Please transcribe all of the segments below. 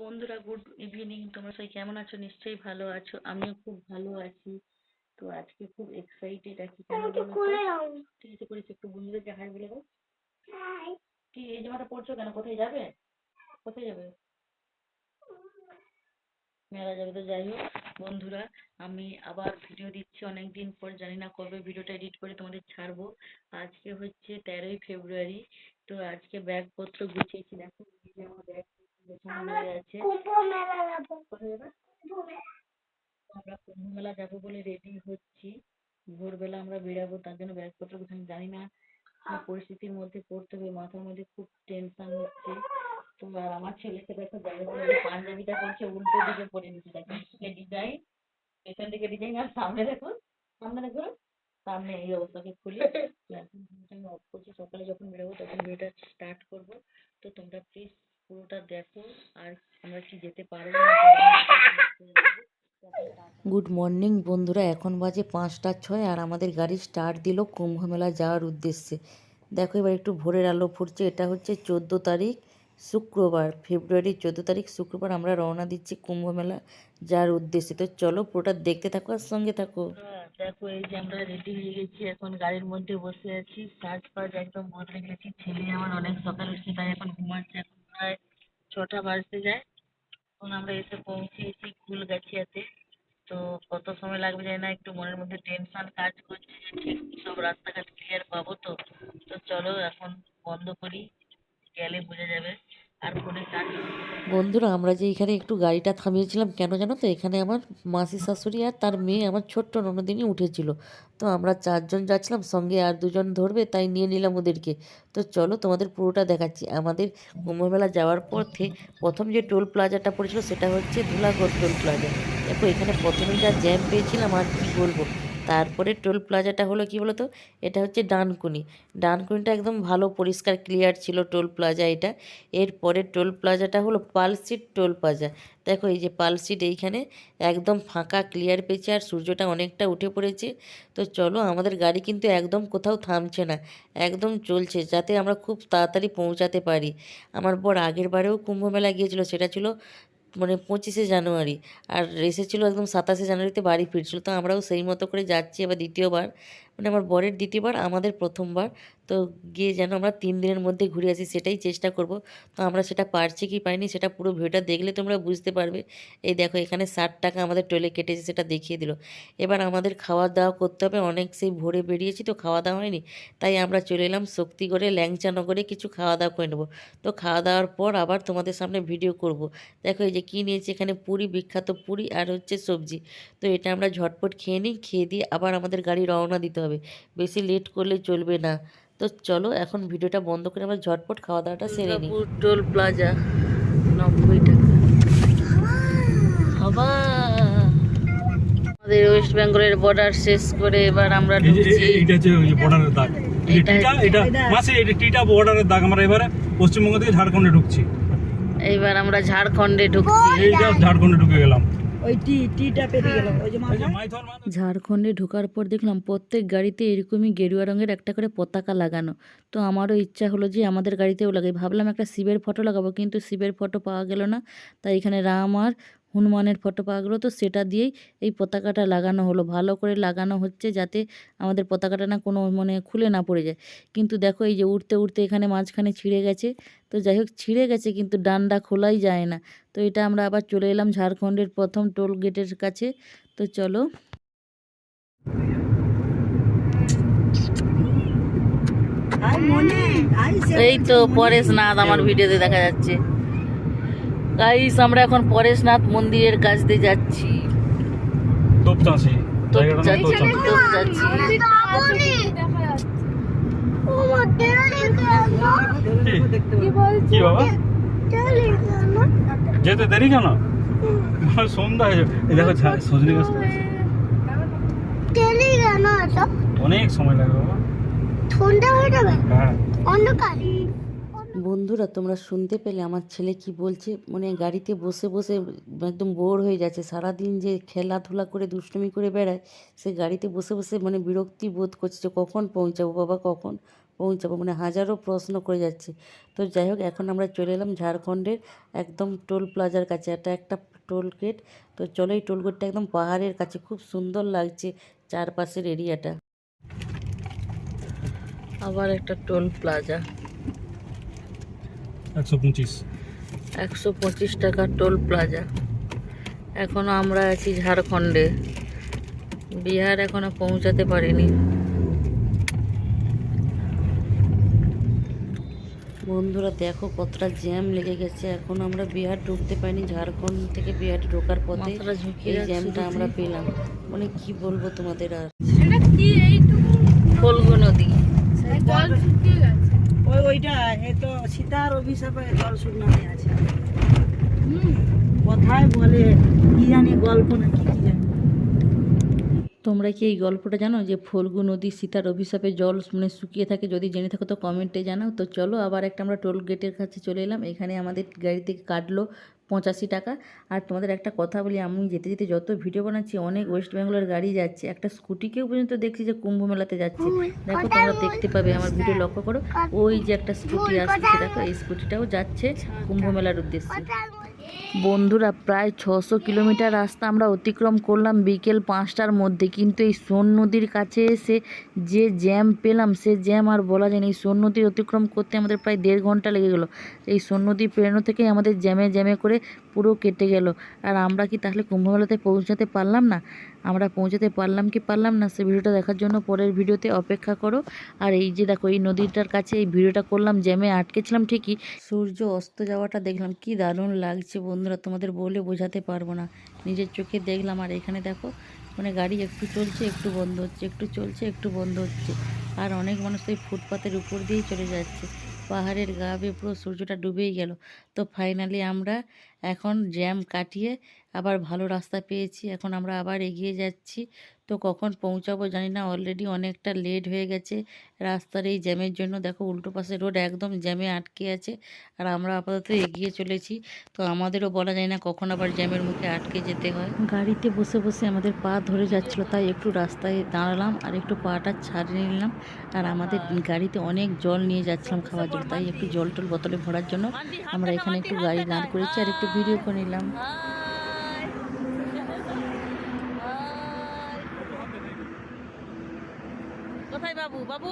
বন্ধুরা, good evening. তোমরা সবাই কেমন আছো? নিশ্চয়ই ভালো আছো। আমিও খুব ভালো আছি। তো আজকে খুব এক্সাইটেড আছি। কেন বলো তো? ঠিক আছে, করেছি। একটু বন্ধুদেরকে হাই বলে দাও। কি এই জামাটা পরছো কেন? কোথায় যাবে? কোথায় যাবে? মেলা যাবে। তো যাই হোক বন্ধুরা, আমি আবার ভিডিও দিচ্ছি অনেকদিন পর। জানি না কবে ভিডিওটা এডিট করে তোমাদের ছাড়বো। আজকে হচ্ছে 13ই ফেব্রুয়ারি। তো আজকে ব্যাগপত্র গুছিয়েছি। দেখো এই যে আমার ব্যাগ গোছানো হয়ে আছে। কোথায় যাবে? আমরা কুম্ভ মেলা যাবো বলে রেডি হচ্ছি। ভোরবেলা আমরা বেরাবো, তার জন্য ব্যাগপত্র গোছানো। জানি না কি পরিস্থিতির মধ্যে পড়তে হবে, মাথার মধ্যে খুব টেনশন হচ্ছে। তো আর আমার ছেলেকে দেখো, যাবে বলে যে পাঞ্জাবিটা করছে উল্টো দিকে পরে নিচ্ছে। দেখো ডিজাইন, পেছন দিকে ডিজাইন, আর সামনে দেখো, সামনে দেখো, সামনে এই অবস্থাকে খুলে এখন ভিডিওটা আমি অফ করছি। সকালে যখন বেরোবো তখন ভিডিওটা স্টার্ট করবো। তো তোমরা প্লিজ পুরোটা দেখো। আর আমরা কি যেতে পারবো না পারবো না গুড মর্নিং বন্ধুরা, এখন বাজে 5টা 6 আর আমাদের গাড়ি স্টার্ট দিল কুম্ভ মেলা যাওয়ার উদ্দেশ্যে। দেখো এবার একটু ভোরের আলো ফুটছে। এটা হচ্ছে 14 তারিখ শুক্রবার, ফেব্রুয়ারি 14 তারিখ শুক্রবার। আমরা রওনা দিচ্ছি কুম্ভ মেলা যাওয়ার উদ্দেশ্যে। তো চলো পুরোটা দেখতে থাকো আর সঙ্গে থাকো। দেখো এই যে আমরা রেডি হয়ে গেছি, এখন গাড়ির মধ্যে বসে আছি। সাজ ফাজ একদম বদলে গেছি। ছেলে আমার অনেক সকাল উঠছে, তাই এখন ঘুমাচ্ছে। এখন প্রায় 6টা বাজতে যায়। এখন আমরা এসে পৌঁছেছি ফুলগাছিয়াতে। তো কত সময় লাগবে জানি না, একটু মনের মধ্যে টেনশন কাজ করছে যে ঠিক সব রাস্তাঘাট ক্লিয়ার পাবো তো। তো চলো এখন বন্ধ করি, গেলে বোঝা যাবে। আর ফোনে চার্জ। বন্ধুরা, আমরা যে এখানে একটু গাড়িটা থামিয়েছিলাম কেন জানো তো? এখানে আমার মাসি শাশুড়ি আর তার মেয়ে আমার ছোট্ট ননদিনী উঠেছিল। তো আমরা 4জন যাচ্ছিলাম, সঙ্গে আর 2জন ধরবে তাই নিয়ে নিলাম ওদেরকে। তো চলো তোমাদের পুরোটা দেখাচ্ছি। আমাদের কুম্ভমেলা যাওয়ার পথে প্রথম যে টোল প্লাজাটা পড়েছিল সেটা হচ্ছে ধুলাগড় টোল প্লাজা। দেখো এখানে প্রথমেই যা জ্যাম পেয়েছিলাম আর কি বলবো। তারপরে টোল প্লাজাটা হলো কি বলতো, এটা হচ্ছে ডানকুনি। ডানকুনিটা একদম ভালো পরিষ্কার ক্লিয়ার ছিল টোল প্লাজা এটা। এরপরে টোল প্লাজাটা হলো পালসিট টোল প্লাজা। দেখো এই যে পালসিট, এইখানে একদম ফাঁকা ক্লিয়ার পেয়েছে আর সূর্যটা অনেকটা উঠে পড়েছে। তো চলো, আমাদের গাড়ি কিন্তু একদম কোথাও থামছে না, একদম চলছে যাতে আমরা খুব তাড়াতাড়ি পৌঁছাতে পারি। আমার বর আগের বারেও কুম্ভ মেলা গিয়েছিল, সেটা ছিল মানে 25শে জানুয়ারি, আর এসেছিল একদম 27শে জানুয়ারিতে বাড়ি ফিরছিল। তো আমরাও সেই মতো করে যাচ্ছি এবার দ্বিতীয়বার, মানে আমার বরের দ্বিতীয়বার, আমাদের প্রথমবার। তো গিয়ে যেন আমরা 3 দিনের মধ্যে ঘুরে আসি সেটাই চেষ্টা করব। তো আমরা সেটা পারছি কি পাইনি সেটা পুরো ভিডিওটা দেখলে তোমরা বুঝতে পারবে। এই দেখো এখানে 60 টাকা আমাদের টোলে কেটেছে, সেটা দেখিয়ে দিল। এবার আমাদের খাওয়া দাওয়া করতে হবে, অনেক সেই ভোরে বেরিয়েছি তো খাওয়া দাওয়া হয়নি। তাই আমরা চলে এলাম শক্তিগড়ে ল্যাংচানগরে, কিছু খাওয়া দাওয়া করে নেবো। তো খাওয়া দাওয়ার পর আবার তোমাদের সামনে ভিডিও করব। দেখো এই যে কী নিয়েছি এখানে, পুরি, বিখ্যাত পুরি আর হচ্ছে সবজি। তো এটা আমরা ঝটপট খেয়ে নিই, খেয়ে দিয়ে আবার আমাদের গাড়ি রওনা দিতে হবে, বেশি লেট করলে চলবে না। তো চলো এখন ভিডিওটা বন্ধ করে আমরা ঝটপট খাওয়া দাওয়াটা সেরে নিই। টোল প্লাজা 90 টাকা। বাবা, আমাদের ওয়েস্ট বেঙ্গলের বর্ডার শেষ করে এবার আমরা ঢুকছি। এটা হচ্ছে ওই বর্ডারের দাগ। এটা মাসে এটা টিটা বর্ডারের দাগ। আমরা এবারে পশ্চিমবঙ্গ থেকে ঝাড়খণ্ডে ঢুকছি। এইবার আমরা ঝাড়খণ্ডে ঢুকছি। এইটা ঝাড়খণ্ডে ঢুকে গেলাম। ওই টিটা পেরিয়ে গেলাম। ওই যে ঝাড়খণ্ডে ঢোকার পর দেখলাম প্রত্যেক গাড়িতে এরকমই গেরুয়া রঙের একটা করে পতাকা লাগানো। তো আমারও ইচ্ছা হলো যে আমাদের গাড়িতেও লাগাই। ভাবলাম একটা শিবের ফটো লাগাবো, কিন্তু শিবের ফটো পাওয়া গেল না। তাই এখানে রাম আর হনুমানের ফটো পাওয়া গেলো। তো সেটা দিয়েই এই পতাকাটা লাগানো হলো। ভালো করে লাগানো হচ্ছে যাতে আমাদের পতাকাটা না কোনো মানে খুলে না পড়ে যায়। কিন্তু দেখো এই যে উড়তে উড়তে এখানে মাঝখানে ছিঁড়ে গেছে। তো যাই হোক ছিঁড়ে গেছে, কিন্তু ডান্ডা খোলাই যায় না। তো এটা আমরা আবার চলে এলাম ঝাড়খণ্ডের প্রথম টোল গেটের কাছে। তো চলো, এই তো পরেশনাথ আমার ভিডিওতে দেখা যাচ্ছে। গাইস আমরা এখন পরেশনাথ মন্দিরের কাছ দিয়ে যাচ্ছি। তোপচাঁচি। কি বাবা, যেতে দেরি কেন? সন্ধ্যা হয়ে যাবে। এই দেখো সজনে গাছ, অনেক সময় লাগবে বাবা, ঠান্ডা হয়ে যাবে। হ্যাঁ বন্ধুরা তোমরা শুনতে পেলে আমার ছেলে কি বলছে, মানে গাড়িতে বসে বসে একদম বোর হয়ে যাচ্ছে। সারাদিন যে খেলাধুলা করে দুষ্টুমি করে বেড়ায়, সে গাড়িতে বসে বসে মানে বিরক্তি বোধ করছে যে কখন পৌঁছাবো বাবা, কখন পৌঁছাবো, মানে হাজারো প্রশ্ন করে যাচ্ছে। তো যাই হোক, এখন আমরা চলে এলাম ঝাড়খণ্ডের একদম টোল প্লাজার কাছে। এটা একটা টোল গেট। তো চলো, এই টোল গেটটা একদম পাহাড়ের কাছে, খুব সুন্দর লাগছে চারপাশের এরিয়াটা। আবার একটা টোল প্লাজা, 125। 125 টাকা টোল প্লাজা। এখনো আমরা আছি ঝাড়খণ্ডে, বিহার এখনো পৌঁছাতে পারিনি। বন্ধুরা দেখো কতটা জ্যাম লেগে গেছে, এখন আমরা বিহার ঢুকতে পারিনি। ঝাড়খণ্ড থেকে বিহার ঢোকার পথে এই জ্যামটা আমরা পেলাম। মানে কি বলবো তোমাদের। আর ফল্গু নদী, ওইটা এ তো সীতার অভিশাপে জল শুকনো হয়ে আছে। কোথায় বলে কি জানি গল্প নাকি কি জানি। তোমরা কি এই গল্পটা জানো যে ফল্গু নদী সীতার অভিশাপে জল মানে শুকিয়ে থাকে? যদি জেনে থাকো তো কমেন্টে জানাও। তো চলো, আবার একটা আমরা টোল গেটের কাছে চলে এলাম। এখানে আমাদের গাড়ি থেকে কাটলো 85 টাকা। আর তোমাদের একটা কথা বলি, আমি যেতে যেতে যত ভিডিও বানাচ্ছি অনেক ওয়েস্ট বেঙ্গলের গাড়ি যাচ্ছে, একটা স্কুটিকেও পর্যন্ত দেখছি যে কুম্ভ মেলাতে যাচ্ছে। দেখো তোমরা দেখতে পাবে, আমার ভিডিও লক্ষ্য করো, ওই যে একটা স্কুটি আসছে, দেখো এই স্কুটিটাও যাচ্ছে কুম্ভ মেলার উদ্দেশ্যে। বন্ধুরা প্রায় 600 কিলোমিটার রাস্তা আমরা অতিক্রম করলাম বিকেল 5টার মধ্যে, কিন্তু এই সোন নদীর কাছে এসে যে জ্যাম পেলাম, সে জ্যাম আর বলা যায় না। এই সোন নদী অতিক্রম করতে আমাদের প্রায় 1.5 ঘন্টা লেগে গেল। এই সোন নদী পেরোনো থেকেই আমাদের জ্যামে জ্যামে করে পুরো কেটে গেল। আর আমরা কি তাহলে কুম্ভমেলাতে পৌঁছাতে পারলাম না? আমরা পৌঁছাতে পারলাম কি পারলাম না, সে ভিডিওটা দেখার জন্য পরের ভিডিওতে অপেক্ষা করো। আর এই যে দেখো, এই নদীটার কাছে এই ভিডিওটা করলাম, জ্যামে আটকেছিলাম ঠিকই, সূর্য অস্ত যাওয়াটা দেখলাম, কি দারুণ লাগছে বন্ধুরা, তোমাদের বলে বোঝাতে পারবো না, নিজের চোখে দেখলাম। আর এখানে দেখো, মানে গাড়ি একটু চলছে একটু বন্ধ হচ্ছে, একটু চলছে একটু বন্ধ হচ্ছে। আর অনেক মানুষ তো এই ফুটপাতের উপর দিয়েই চলে যাচ্ছে। পাহাড়ের গা বেয়ে পুরো সূর্যটা ডুবেই গেল। তো ফাইনালি আমরা এখন জ্যাম কাটিয়ে আবার ভালো রাস্তা পেয়েছি, এখন আমরা আবার এগিয়ে যাচ্ছি। তো কখন পৌঁছাবো জানি না, অলরেডি অনেকটা লেট হয়ে গেছে রাস্তার এই জ্যামের জন্য। দেখো উল্টো পাশে রোড একদম জ্যামে আটকে আছে, আর আমরা আপাতত এগিয়ে চলেছি। তো আমাদেরও বলা যায় না কখন আবার জ্যামের মুখে আটকে যেতে হয়। গাড়িতে বসে বসে আমাদের পা ধরে যাচ্ছিলো, তাই একটু রাস্তায় দাঁড়ালাম আর একটু পাটা ছাড়িয়ে নিলাম। আর আমাদের গাড়িতে অনেক জল নিয়ে যাচ্ছিলাম খাওয়ার জন্য, তাই একটু জল টল বোতলে ভরার জন্য আমরা এখানে একটু গাড়ি দাঁড় করেছি আর একটু ভিডিও করে নিলাম। কোথায় বাবু? বাবু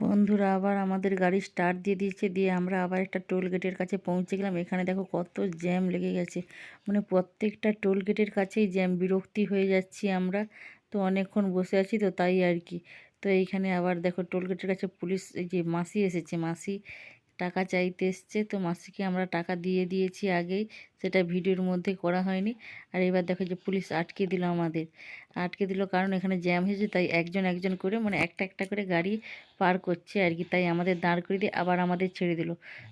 বন্ধুরা আবার আমাদের গাড়ি স্টার্ট দিয়ে দিয়েছে, দিয়ে আমরা আবার একটা টোল গেটের কাছে পৌঁছে গেলাম। এখানে দেখো কত জ্যাম লেগে গেছে, মানে প্রত্যেকটা টোল গেটের কাছেই জ্যাম, বিরক্তি হয়ে যাচ্ছি আমরা। তো অনেকক্ষণ বসে আছি তো তাই আর কি। তো এইখানে আবার দেখো টোল গেটের কাছে পুলিশ, এই যে মাসি এসেছে, মাসি টাকা চাইতে এসছে। তো মাসিকে আমরা টাকা দিয়ে দিয়েছি আগেই, সেটা ভিডিওর মধ্যে করা হয়নি। আর এবার দেখো যে পুলিশ আটকে দিল আমাদের, আটকে দিল কারণ এখানে জ্যাম হয়েছে, তাই একজন একজন করে মানে একটা একটা করে গাড়ি পার করছে আর কি। তাই আমাদের দাঁড় করিয়ে দিয়ে আবার আমাদের ছেড়ে দিল।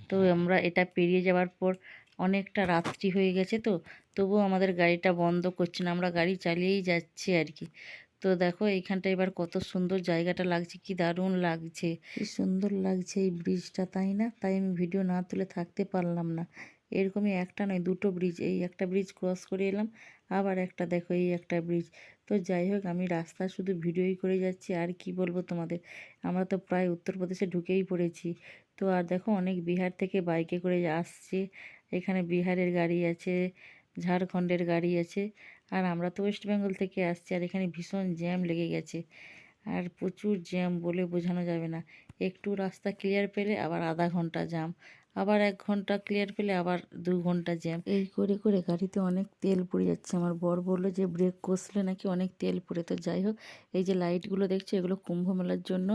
তো আমরা এটা পেরিয়ে যাওয়ার পর অনেকটা রাত্রি হয়ে গেছে, তো তবুও আমাদের গাড়িটা বন্ধ করছে না, আমরা গাড়ি চালিয়েই যাচ্ছি আর কি। তো দেখো এইখানটা এবার কত সুন্দর জায়গাটা লাগছে, কি দারুণ লাগছে, কি সুন্দর লাগছে এই ব্রিজটা, তাই না? তাই আমি ভিডিও না তুলে থাকতে পারলাম না। এরকমই একটা নয়, দুটো ব্রিজ, এই একটা ব্রিজ ক্রস করে এলাম, আবার একটা দেখো এই একটা ব্রিজ। তো যাই হোক, আমি রাস্তা শুধু ভিডিওই করে যাচ্ছি, আর কি বলবো তোমাদের। আমরা তো প্রায় উত্তরপ্রদেশে ঢুকেই পড়েছি। তো আর দেখো অনেক বিহার থেকে বাইকে করে আসছে, এখানে বিহারের গাড়ি আছে, ঝাড়খণ্ডের গাড়ি আছে, আর আমরা তো ওয়েস্ট বেঙ্গল থেকে আসছি। আর এখানে ভীষণ জ্যাম লেগে গেছে, আর প্রচুর জ্যাম, বলে বোঝানো যাবে না। একটু রাস্তা ক্লিয়ার পেলে আবার আধা ঘন্টা জ্যাম, আবার 1 ঘন্টা ক্লিয়ার পেলে আবার 2 ঘন্টা জ্যাম, এই করে করে গাড়িতে অনেক তেল পড়ে যাচ্ছে। আমার বর বললো যে ব্রেক কষলে নাকি অনেক তেল পড়ে। তো যাই হোক, এই যে লাইটগুলো দেখছো, এগুলো কুম্ভ মেলার জন্য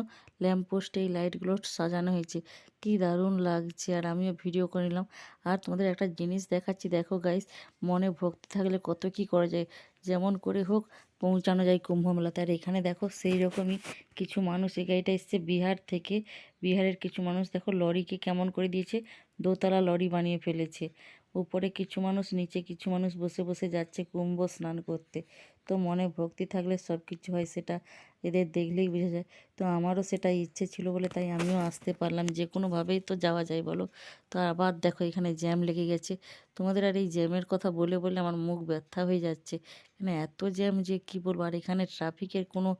ল্যাম্পপোস্টে এই লাইটগুলো সাজানো হয়েছে, কি দারুণ লাগছে। আর আমিও ভিডিও করে নিলাম। আর তোমাদের একটা জিনিস দেখাচ্ছি, দেখো গাইস, মনে ভক্তি থাকলে কত কি করা যায়, যেমন করে হোক পৌঁছানো যায় কুম্ভ মেলাতে। আর এখানে দেখো সেই রকমই কিছু মানুষ, এই গাড়িটা এসছে বিহার থেকে, বিহারের কিছু মানুষ দেখো লরিকে কেমন করে দিয়েছে, দোতলা লরি বানিয়ে ফেলেছে। উপরে কিছু মানুষ, নিচে কিছু মানুষ বসে বসে যাচ্ছে কুম্ভ স্নান করতে। তো মনে ভক্তি থাকলে সব কিছু হয়, সেটা এদের দেখলেই বোঝা যায়। তো আমারও সেটা ইচ্ছে ছিল বলে তাই আমিও আসতে পারলাম, যে কোনোভাবেই তো যাওয়া যায় বলো। তো আবার দেখো এখানে জ্যাম লেগে গেছে। তোমাদের আর এই জ্যামের কথা বলে বলে আমার মুখ ব্যথা হয়ে যাচ্ছে। এখানে এত জ্যাম যে কি বলবো। আর এখানে ট্রাফিকের কোনো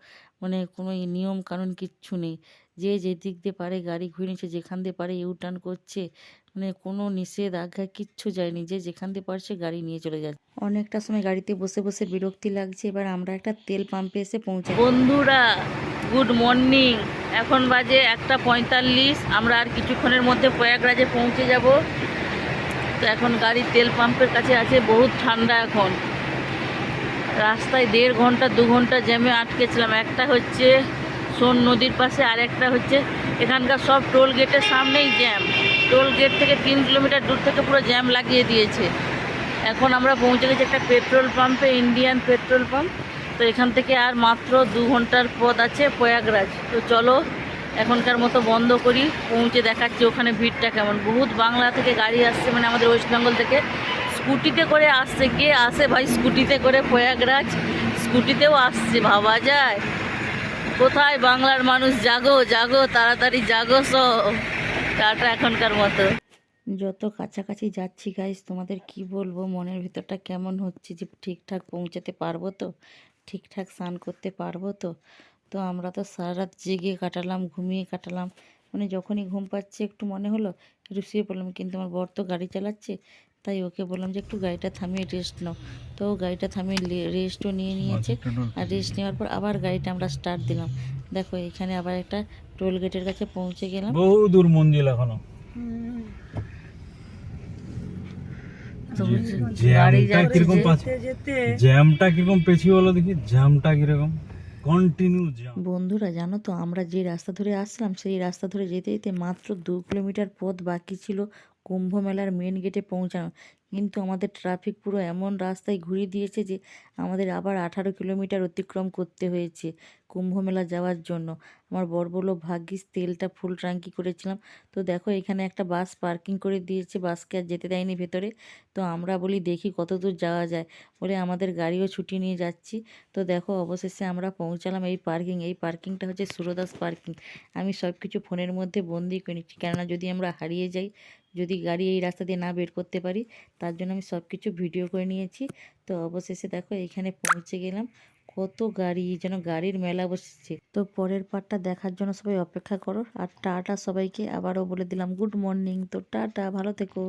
কোনো নিয়ম কানুন কিচ্ছু নেই। যে যেদিক দিয়ে পারে গাড়ি ঘুরে নিচ্ছে, যেখান দিয়ে পারে ইউ টার্ন করছে, কোনো নিষেধাজ্ঞা কিচ্ছু যায়নি, যে যেখান দিয়ে পারছে গাড়ি নিয়ে চলে যাচ্ছে। অনেকটা সময় গাড়িতে বসে বসে বিরক্তি লাগছে। এবার আমরা একটা তেল পাম্পে এসে পৌঁছে। বন্ধুরা গুড মর্নিং, এখন বাজে 1:45। আমরা আর কিছুক্ষণের মধ্যে প্রয়াগরাজে পৌঁছে যাব। তো এখন গাড়ি তেল পাম্পের কাছে আছে, বহুত ঠান্ডা এখন। রাস্তায় 1.5 ঘন্টা 2 ঘন্টা জ্যামে আটকেছিলাম। একটা হচ্ছে সোন নদীর পাশে, আর একটা হচ্ছে এখানকার সব টোল গেটের সামনেই জ্যাম। টোল গেট থেকে 3 কিলোমিটার দূর থেকে পুরো জ্যাম লাগিয়ে দিয়েছে। এখন আমরা পৌঁছে গেছি একটা পেট্রোল পাম্পে, ইন্ডিয়ান পেট্রোল পাম্প। তো এখান থেকে আর মাত্র 2 ঘন্টার পথ আছে প্রয়াগরাজ। তো চলো এখনকার মতো বন্ধ করি, পৌঁছে দেখাচ্ছি ওখানে ভিড়টা কেমন। বহুত বাংলা থেকে গাড়ি আসছে, আমাদের ওয়েস্ট বেঙ্গল থেকে স্কুটিতে করে আসছে। কে আসে ভাই স্কুটিতে করে প্রয়াগরাজ? স্কুটিতেও আসছে, ভাবা যায়। কোথায় বাংলার মানুষ? জাগো জাগো, তাড়াতাড়ি জাগো সব। টাটা এখনকার মতো। যত কাছাকাছি যাচ্ছি গাইস, তোমাদের কি বলবো, মনের ভিতরটা কেমন হচ্ছে যে ঠিকঠাক পৌঁছাতে পারবো তো, ঠিকঠাক স্নান করতে পারবো তো। তো আমরা তো সারা রাত জেগে কাটালাম, ঘুমিয়ে কাটালাম। যখনই ঘুম পাচ্ছে একটু মনে হলো একটু শুয়ে পড়লাম, কিন্তু আমার বর তো গাড়ি চালাচ্ছে, তাই ওকে বললাম যে একটু গাড়িটা থামিয়ে রেস্ট নাও। তো গাড়িটা থামিয়ে রেস্টও নিয়ে নিয়েছে। আর রেস্ট নেওয়ার পর আবার গাড়িটা আমরা স্টার্ট দিলাম। দেখো এখানে আবার একটা টোল গেটের কাছে পৌঁছে গেলাম। বহু দূর মন্দির এখনো। জ্যামটা কিরকম পাচ্ছে, জ্যামটা কিরকম পেছি বলো দেখি, জ্যামটা কিরকম কন্টিনিউ জ্যাম। বন্ধুরা জানো তো, আমরা যে রাস্তা ধরে আসলাম সেই রাস্তা ধরে যেতে যেতে মাত্র 2 কিলোমিটার পথ বাকি ছিল কুম্ভ মেলার মেন গেটে পৌঁছানো। কিন্তু আমাদের ট্রাফিক পুরো এমন রাস্তায় ঘুরিয়ে দিয়েছে যে আমাদের আবার 18 কিলোমিটার অতিক্রম করতে হয়েছে কুম্ভ মেলা যাওয়ার জন্য। আমার বর বলল ভাগ্যিস তেলটা ফুল ট্যাঙ্কি করেছিলাম। তো দেখো এখানে একটা বাস পার্কিং করে দিয়েছে, বাসকে আর যেতে দেয়নি ভেতরে। তো আমরা বলি দেখি কত দূর যাওয়া যায়, বলে আমাদের গাড়িও ছুটি নিয়ে যাচ্ছি। তো দেখো অবশেষে আমরা পৌঁছালাম এই পার্কিং। এই পার্কিংটা হচ্ছে সুরদাস পার্কিং। আমি সব কিছু ফোনের মধ্যে বন্দি করে নিচ্ছি, কেননা যদি আমরা হারিয়ে যাই, যদি গাড়ি এই রাস্তা দিয়ে না বের করতে পারি, তার জন্য আমি সব কিছু ভিডিও করে নিয়েছি। তো অবশেষে দেখো এখানে পৌঁছে গেলাম। কত গাড়ি, যেন গাড়ির মেলা বসেছে। তো পরের পার্টটা দেখার জন্য সবাই অপেক্ষা করো। আর টাটা সবাইকে, আবারও বলে দিলাম গুড মর্নিং। তো টাটা, ভালো থেকো।